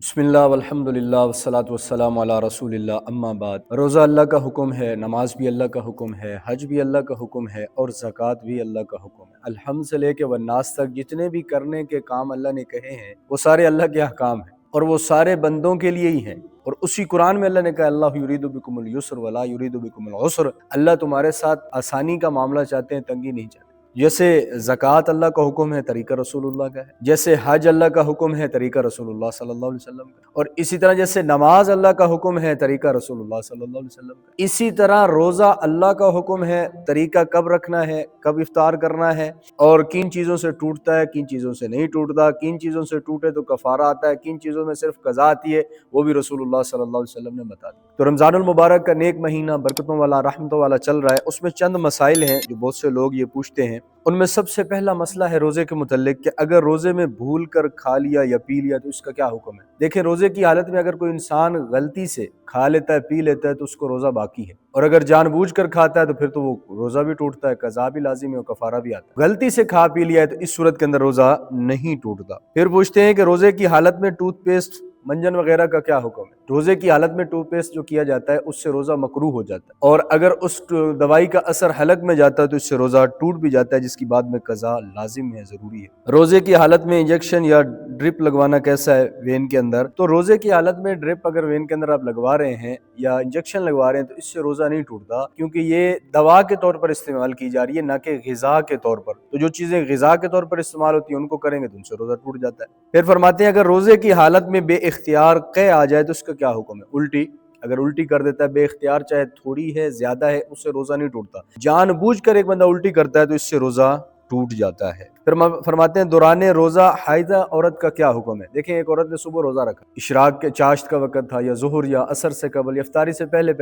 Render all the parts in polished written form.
بسم اللہ والحمد للہ والصلاۃ والسلام علی رسول اللہ اما بعد۔ روزہ اللہ کا حکم ہے، نماز بھی اللہ کا حکم ہے، حج بھی اللہ کا حکم ہے اور زکوٰۃ بھی اللہ کا حکم ہے۔ الحمد سے لے کے والناس تک جتنے بھی کرنے کے کام اللہ نے کہے ہیں وہ سارے اللہ کے احکام ہیں اور وہ سارے بندوں کے لیے ہی ہیں۔ اور اسی قرآن میں اللہ نے کہا اللہ یرید بکم الیسر ولا یرید بکم العسر، اللہ تمہارے ساتھ آسانی کا معاملہ چاہتے ہیں، تنگی نہیں چاہتے۔ جیسے زکوٰۃ اللہ کا حکم ہے، طریقہ رسول اللہ کا ہے۔ جیسے حج اللہ کا حکم ہے، طریقہ رسول اللہ صلی اللہ علیہ وسلم کا۔ اور اسی طرح جیسے نماز اللہ کا حکم ہے، طریقہ رسول اللہ صلی اللہ علیہ وسلم کا۔ اسی طرح روزہ اللہ کا حکم ہے، طریقہ کب رکھنا ہے، کب افطار کرنا ہے، اور کن چیزوں سے ٹوٹتا ہے، کن چیزوں سے نہیں ٹوٹتا، کن چیزوں سے ٹوٹے تو کفارہ آتا ہے، کن چیزوں میں صرف قضا آتی ہے، وہ بھی رسول اللہ صلی اللہ علیہ وسلم نے بتا دیا۔ تو رمضان المبارک کا نیک مہینہ برکتوں والا، رحمتوں والا چل رہا ہے، اس میں چند مسائل ہیں جو بہت سے لوگ یہ پوچھتے ہیں۔ ان میں سب سے پہلا مسئلہ ہے روزے کے متعلق کہ اگر روزے میں بھول کر کھا لیا یا پی لیا تو اس کا کیا حکم ہے۔ دیکھیں، روزے کی حالت میں اگر کوئی انسان غلطی سے کھا لیتا ہے، پی لیتا ہے تو اس کو روزہ باقی ہے، اور اگر جان بوجھ کر کھاتا ہے تو پھر تو وہ روزہ بھی ٹوٹتا ہے، قضا بھی لازم ہے اور کفارہ بھی آتا ہے۔ غلطی سے کھا پی لیا ہے تو اس صورت کے اندر روزہ نہیں ٹوٹتا۔ پھر پوچھتے ہیں کہ روزے کی حالت میں ٹوتھ پیسٹ، منجن وغیرہ کا کیا حکم ہے۔ روزے کی حالت میں ٹوتھ پیسٹ جو کیا جاتا ہے اس سے روزہ مکروہ ہو جاتا ہے، اور اگر اس دوائی کا اثر حلق میں جاتا ہے تو اس سے روزہ ٹوٹ بھی جاتا ہے، جس کی بعد میں قضا لازم ہے، ضروری ہے۔ روزے کی حالت میں انجیکشن یا ڈرپ لگوانا کیسا ہے وین کے اندر؟ تو روزے کی حالت میں ڈرپ اگر وین کے اندر آپ لگوا رہے ہیں یا انجیکشن لگوا رہے ہیں تو اس سے روزہ نہیں ٹوٹتا، کیونکہ یہ دوا کے طور پر استعمال کی جا رہی ہے، نہ کہ غذا کے طور پر۔ تو جو چیزیں غذا کے طور پر استعمال ہوتی ہیں ان کو کریں گے تو ان سے روزہ ٹوٹ جاتا ہے۔ پھر فرماتے ہیں اگر روزے کی حالت میں بے اختیار قے آ جائے تو اس کا کیا حکم ہے۔ الٹی، اگر الٹی کر دیتا ہے بے اختیار، چاہے تھوڑی ہے زیادہ ہے، اس سے روزہ نہیں ٹوٹتا۔ جان بوجھ کر ایک بندہ الٹی کرتا ہے تو اس سے روزہ ٹوٹ جاتا ہے۔ پھر فرماتے ہیں دوران روزہ حائضہ عورت کا کیا حکم ہے۔ دیکھیں، ایک عورت نے صبح روزہ رکھا، اشراق کے چاشت کا وقت تھا یا ظہر یا عصر سے قبل یا افطاری سے پہلے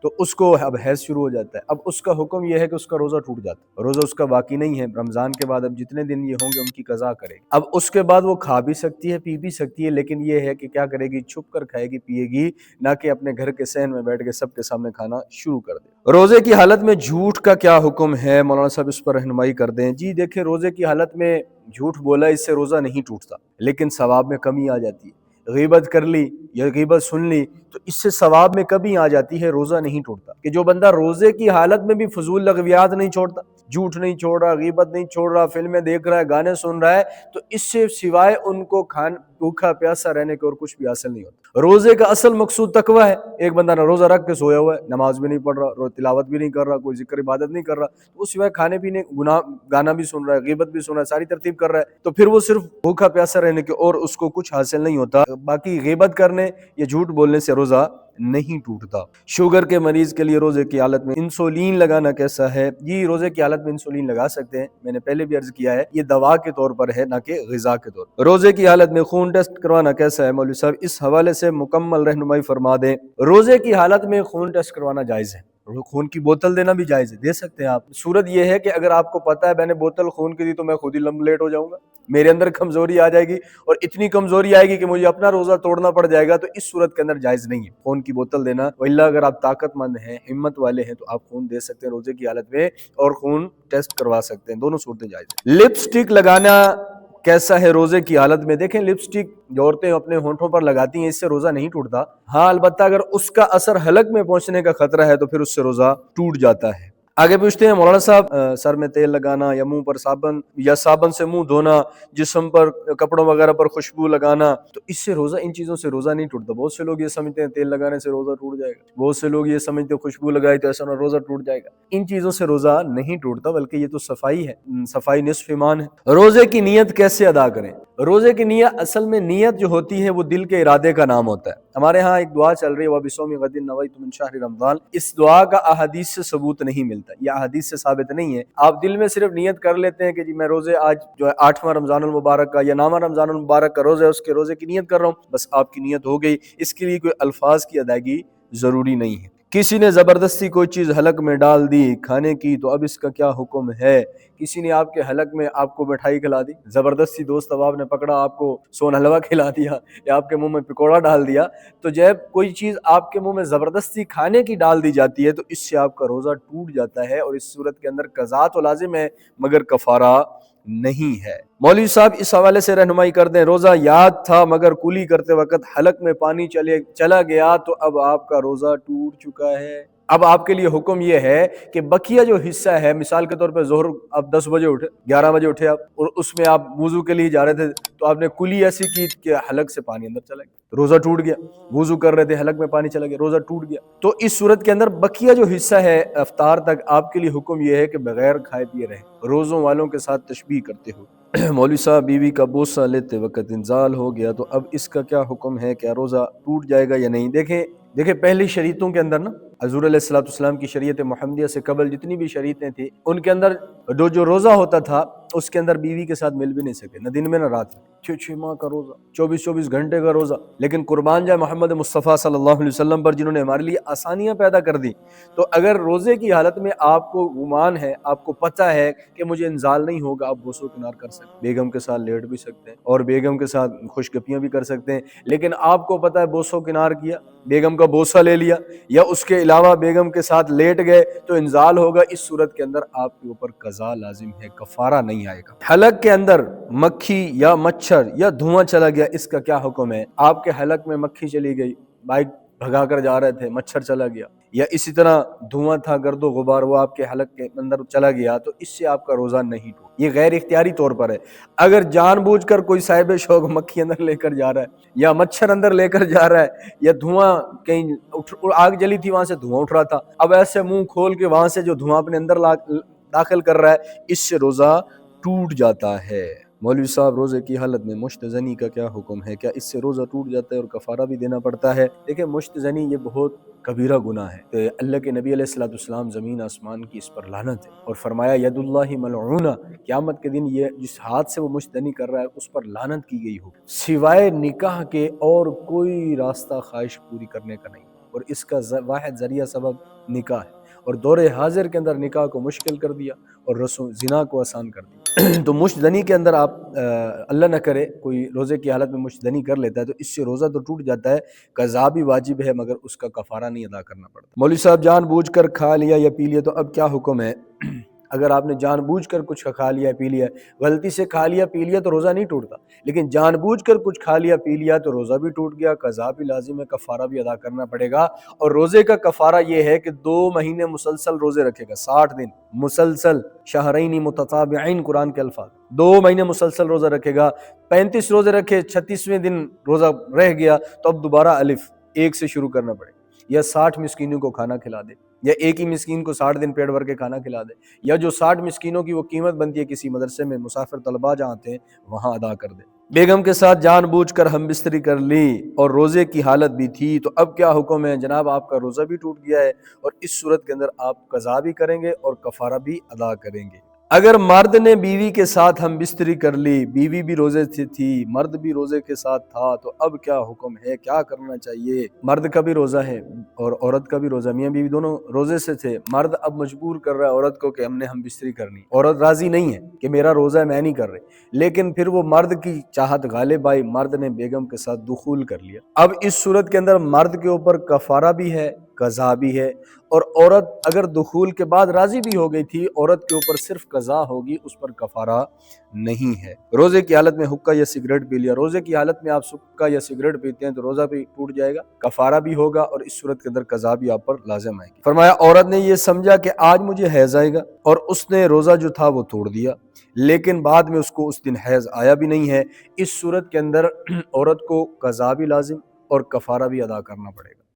تو اس کو اب حیض شروع ہو جاتا ہے۔ اب اس کا حکم یہ ہے کہ اس کا روزہ ٹوٹ جاتا ہے، روزہ اس کا باقی نہیں ہے۔ رمضان کے بعد اب جتنے دن یہ ہوں گے ان کی قضا کرے۔ اب اس کے بعد وہ کھا بھی سکتی ہے، پی بھی سکتی ہے، لیکن یہ ہے کہ کیا کرے گی، چھپ کر کھائے گی، پیے گی، نہ کہ اپنے گھر کے صحن میں بیٹھ کے سب کے سامنے کھانا شروع کر دے۔ روزے کی حالت میں جھوٹ کا کیا حکم ہے، مولانا صاحب اس پر رہنمائی کر دیں۔ جی دیکھیں، روزے کی حالت میں جھوٹ بولا اس سے روزہ نہیں ٹوٹتا، لیکن ثواب میں کمی آ جاتی ہے۔ غیبت کر لی یا غیبت سن لی تو اس سے ثواب میں کمی آ جاتی ہے، روزہ نہیں ٹوٹتا۔ کہ جو بندہ روزے کی حالت میں بھی فضول لغویات نہیں چھوڑتا، جھوٹ نہیں چھوڑ رہا، غیبت نہیں چھوڑ رہا، فلمیں دیکھ رہا ہے، گانے سن رہا ہے، تو اس سے سوائے ان کو بھوکا پیاسا رہنے کے اور کچھ بھی حاصل نہیں ہوتا۔ روزے کا اصل مقصود تقویٰ ہے۔ ایک بندہ نہ روزہ رکھ کے سویا ہوا ہے، نماز بھی نہیں پڑھ رہا، تلاوت بھی نہیں کر رہا، کوئی ذکر عبادت نہیں کر رہا، تو وہ سوائے کھانے پینے، گانا بھی سن رہا ہے، غیبت بھی سن رہا ہے، ساری ترتیب کر رہا ہے، تو پھر وہ صرف بھوکا پیاسا رہنے کے اور اس کو کچھ حاصل نہیں ہوتا۔ باقی غیبت کرنے یا جھوٹ بولنے سے روزہ نہیں ٹوٹتا۔ شوگر کے مریض کے لیے روزے کی حالت میں انسولین لگانا کیسا ہے؟ جی روزے کی حالت میں انسولین لگا سکتے ہیں، میں نے پہلے بھی عرض کیا ہے، یہ دوا کے طور پر ہے، نہ کہ غذا کے طور پر۔ روزے کی حالت میں خون ٹیسٹ کروانا کیسا ہے؟ مولوی صاحب اس حوالے سے مکمل رہنمائی فرما دیں۔ روزے کی حالت میں خون ٹیسٹ کروانا جائز ہے، خون کی بوتل دینا بھی جائز ہے، دے سکتے ہیں آپ۔ صورت یہ ہے کہ اگر آپ کو پتا ہے میں نے بوتل خون کی دی تو میں خود ہی لیٹ ہو جاؤں گا، میرے اندر کمزوری آ جائے گی، اور اتنی کمزوری آئے گی کہ مجھے اپنا روزہ توڑنا پڑ جائے گا، تو اس صورت کے اندر جائز نہیں ہے خون کی بوتل دینا۔ وإلا اگر آپ طاقت مند ہیں، ہمت والے ہیں، تو آپ خون دے سکتے ہیں روزے کی حالت میں، اور خون ٹیسٹ کروا سکتے ہیں، دونوں صورتیں جائز ہیں۔ لپسٹک لگانا کیسا ہے روزے کی حالت میں؟ دیکھیں، لپسٹک جو عورتیں اپنے ہونٹوں پر لگاتی ہیں اس سے روزہ نہیں ٹوٹتا، ہاں البتہ اگر اس کا اثر حلق میں پہنچنے کا خطرہ ہے تو پھر اس سے روزہ ٹوٹ جاتا ہے۔ آگے پوچھتے ہیں مولانا صاحب سر میں تیل لگانا یا منہ پر صابن یا صابن سے منہ دھونا، جسم پر کپڑوں وغیرہ پر خوشبو لگانا، تو اس سے روزہ، ان چیزوں سے روزہ نہیں ٹوٹتا۔ بہت سے لوگ یہ سمجھتے ہیں تیل لگانے سے روزہ ٹوٹ جائے گا، بہت سے لوگ یہ سمجھتے ہیں خوشبو لگائی تو ایسا نہ روزہ ٹوٹ جائے گا۔ ان چیزوں سے روزہ نہیں ٹوٹتا، بلکہ یہ تو صفائی ہے، صفائی نصف ایمان ہے۔ روزے کی نیت کیسے ادا کریں؟ روزے کی نیت، اصل میں نیت جو ہوتی ہے وہ دل کے ارادے کا نام ہوتا ہے۔ ہمارے ہاں ایک دعا چل رہی ہے وَبِصَوْمِ غَدٍ نَوَيْتُ مِنْ شَهْرِ رمضان، اس دعا کا احادیث سے ثبوت نہیں ملتا، یہ احادیث سے ثابت نہیں ہے۔ آپ دل میں صرف نیت کر لیتے ہیں کہ جی میں روزے آج جو ہے 8واں رمضان المبارک کا یا 9واں رمضان المبارک کا روزہ ہے، اس کے روزے کی نیت کر رہا ہوں، بس آپ کی نیت ہو گئی، اس کے لیے کوئی الفاظ کی ادائیگی ضروری نہیں ہے۔ کسی نے زبردستی کوئی چیز حلق میں ڈال دی کھانے کی تو اب اس کا کیا حکم ہے؟ کسی نے آپ کے حلق میں آپ کو مٹھائی کھلا دی، زبردستی دوست احباب نے پکڑا، آپ کو سون حلوہ کھلا دیا یا آپ کے منہ میں پکوڑا ڈال دیا، تو جب کوئی چیز آپ کے منہ میں زبردستی کھانے کی ڈال دی جاتی ہے تو اس سے آپ کا روزہ ٹوٹ جاتا ہے، اور اس صورت کے اندر قضا تو لازم ہے مگر کفارہ نہیں ہے۔ مولوی صاحب اس حوالے سے رہنمائی کر دیں، روزہ یاد تھا مگر کلی کرتے وقت حلق میں پانی چلا گیا تو اب آپ کا روزہ ٹوٹ چکا ہے۔ اب آپ کے لیے حکم یہ ہے کہ بقیہ جو حصہ ہے، مثال کے طور پہ ظہر آپ 10 بجے اٹھے، 11 بجے اٹھے آپ، اور اس میں آپ وضو کے لیے جا رہے تھے تو آپ نے کلی ایسی کی کہ حلق سے پانی اندر چلا گیا، روزہ ٹوٹ گیا۔ وضو کر رہے تھے، حلق میں پانی چلا گیا، روزہ ٹوٹ گیا۔ تو اس صورت کے اندر بقیہ جو حصہ ہے افطار تک، آپ کے لیے حکم یہ ہے کہ بغیر کھائے پیے رہیں، روزوں والوں کے ساتھ تشبیہ کرتے ہو۔ مولوی صاحب بیوی کا بوسہ لیتے وقت انزال ہو گیا تو اب اس کا کیا حکم ہے؟ کیا روزہ ٹوٹ جائے گا یا نہیں؟ دیکھیں پہلی شریعتوں کے اندر نا، حضور علیہ الصلوۃ والسلام کی شریعت محمدیہ سے قبل جتنی بھی شریعتیں تھیں، ان کے اندر جو روزہ ہوتا تھا اس کے اندر بیوی کے ساتھ مل بھی نہیں سکے، نہ دن میں نہ رات میں، 6 ماہ کا روزہ، 24 گھنٹے کا روزہ۔ لیکن قربان جائے محمد مصطفیٰ صلی اللہ علیہ وسلم پر، جنہوں نے ہمارے لیے آسانیاں پیدا کر دی۔ تو اگر روزے کی حالت میں آپ کو گمان ہے، آپ کو پتہ ہے کہ مجھے انزال نہیں ہوگا، آپ بوسو کنار کر سکتے ہیں، بیگم کے ساتھ لیٹ بھی سکتے ہیں اور بیگم کے ساتھ خوش گپیاں بھی کر سکتے ہیں۔ لیکن آپ کو پتہ ہے بوسو کنار کیا، بیگم کا بوسہ لے لیا، یا اس کے علاوہ بیگم کے ساتھ لیٹ گئے تو انزال ہوگا، اس صورت کے اندر آپ کے اوپر قضا لازم ہے، کفارہ نہیں آئے گا۔ حلق کے اندر مکھی یا مچھر یا دھواں چلا گیا، اس کا کیا حکم ہے؟ آپ کے حلق میں مکھی چلی گئی، بائک بھگا کر جا رہے تھے، مچھر چلا گیا، یا اسی طرح دھواں تھا، گرد و غبار، وہ آپ کے حلق کے اندر چلا گیا، تو اس سے آپ کا روزہ نہیں ٹوٹا۔ یہ غیر اختیاری طور پر ہے۔ اگر جان بوجھ کر کوئی صاحب شوق مکھی اندر لے کر جا رہا ہے یا مچھر اندر لے کر جا رہا ہے، یا دھواں کہیں آگ جلی تھی وہاں سے دھواں اٹھ رہا تھا، اب ایسے منہ کھول کے وہاں سے جو دھواں اپنے اندر داخل کر رہا ہے، اس سے روزہ ٹوٹ جاتا ہے۔ مولوی صاحب روزے کی حالت میں مشت زنی کا کیا حکم ہے؟ کیا اس سے روزہ ٹوٹ جاتا ہے اور کفارہ بھی دینا پڑتا ہے؟ دیکھیں مشت زنی یہ بہت کبیرہ گناہ ہے، تو اللہ کے نبی علیہ الصلوۃ والسلام زمین آسمان کی اس پر لعنت ہے، اور فرمایا ید اللہ ملعونہ، قیامت کے دن یہ جس ہاتھ سے وہ مشت زنی کر رہا ہے اس پر لعنت کی گئی ہو، سوائے نکاح کے اور کوئی راستہ خواہش پوری کرنے کا نہیں، اور اس کا واحد ذریعہ سبب نکاح ہے، اور دور حاضر کے اندر نکاح کو مشکل کر دیا اور رسم زنا کو آسان کر دیا۔ تو مشت زنی کے اندر آپ اللہ نہ کرے کوئی روزے کی حالت میں مشت زنی کر لیتا ہے تو اس سے روزہ تو ٹوٹ جاتا ہے، قضا بھی واجب ہے مگر اس کا کفارہ نہیں ادا کرنا پڑتا۔ مولوی صاحب جان بوجھ کر کھا لیا یا پی لیا تو اب کیا حکم ہے؟ اگر آپ نے جان بوجھ کر کچھ کھا لیا پی لیا، غلطی سے کھا لیا پی لیا تو روزہ نہیں ٹوٹتا، لیکن جان بوجھ کر کچھ کھا لیا پی لیا تو روزہ بھی ٹوٹ گیا، قضا بھی لازم ہے، کفارہ بھی ادا کرنا پڑے گا۔ اور روزے کا کفارہ یہ ہے کہ 2 مہینے مسلسل روزے رکھے گا، 60 دن مسلسل، شہرین متتابعین قرآن کے الفاظ، 2 مہینے مسلسل روزہ رکھے گا، 35 روزے رکھے، 36ویں دن روزہ رہ گیا تو اب دوبارہ الف 1 سے شروع کرنا پڑے گا، یا 60 مسکینوں کو کھانا کھلا دے، یا ایک ہی مسکین کو 60 دن پیٹ بھر کے کھانا کھلا دے، یا جو 60 مسکینوں کی وہ قیمت بنتی ہے کسی مدرسے میں مسافر طلباء جہاں آتے ہیں وہاں ادا کر دے۔ بیگم کے ساتھ جان بوجھ کر ہم بستری کر لی اور روزے کی حالت بھی تھی تو اب کیا حکم ہے؟ جناب آپ کا روزہ بھی ٹوٹ گیا ہے اور اس صورت کے اندر آپ قضا بھی کریں گے اور کفارہ بھی ادا کریں گے۔ اگر مرد نے بیوی کے ساتھ ہم بستری کر لی، بیوی بھی روزے سے تھی، مرد بھی روزے کے ساتھ تھا، تو اب کیا حکم ہے؟ کیا کرنا چاہیے؟ مرد کا بھی روزہ ہے اور عورت کا بھی روزہ، میاں بیوی دونوں روزے سے تھے، مرد اب مجبور کر رہا ہے عورت کو کہ ہم نے ہم بستری کرنی، عورت راضی نہیں ہے کہ میرا روزہ ہے میں نہیں کر رہی، لیکن پھر وہ مرد کی چاہت غالب آئی، مرد نے بیگم کے ساتھ دخول کر لیا۔ اب اس صورت کے اندر مرد کے اوپر کفارہ بھی ہے، قضا بھی ہے، اور عورت اگر دخول کے بعد راضی بھی ہو گئی تھی، عورت کے اوپر صرف قضا ہوگی، اس پر کفارہ نہیں ہے۔ روزے کی حالت میں حقہ یا سگریٹ پی لیا، روزے کی حالت میں آپ حقہ یا سگریٹ پیتے ہیں تو روزہ بھی ٹوٹ جائے گا، کفارہ بھی ہوگا اور اس صورت کے اندر قضا بھی آپ پر لازم آئے گی۔ فرمایا عورت نے یہ سمجھا کہ آج مجھے حیض آئے گا اور اس نے روزہ جو تھا وہ توڑ دیا، لیکن بعد میں اس کو اس دن حیض آیا بھی نہیں ہے، اس صورت کے اندر عورت کو قضا بھی لازم اور کفارہ بھی ادا کرنا پڑے گا۔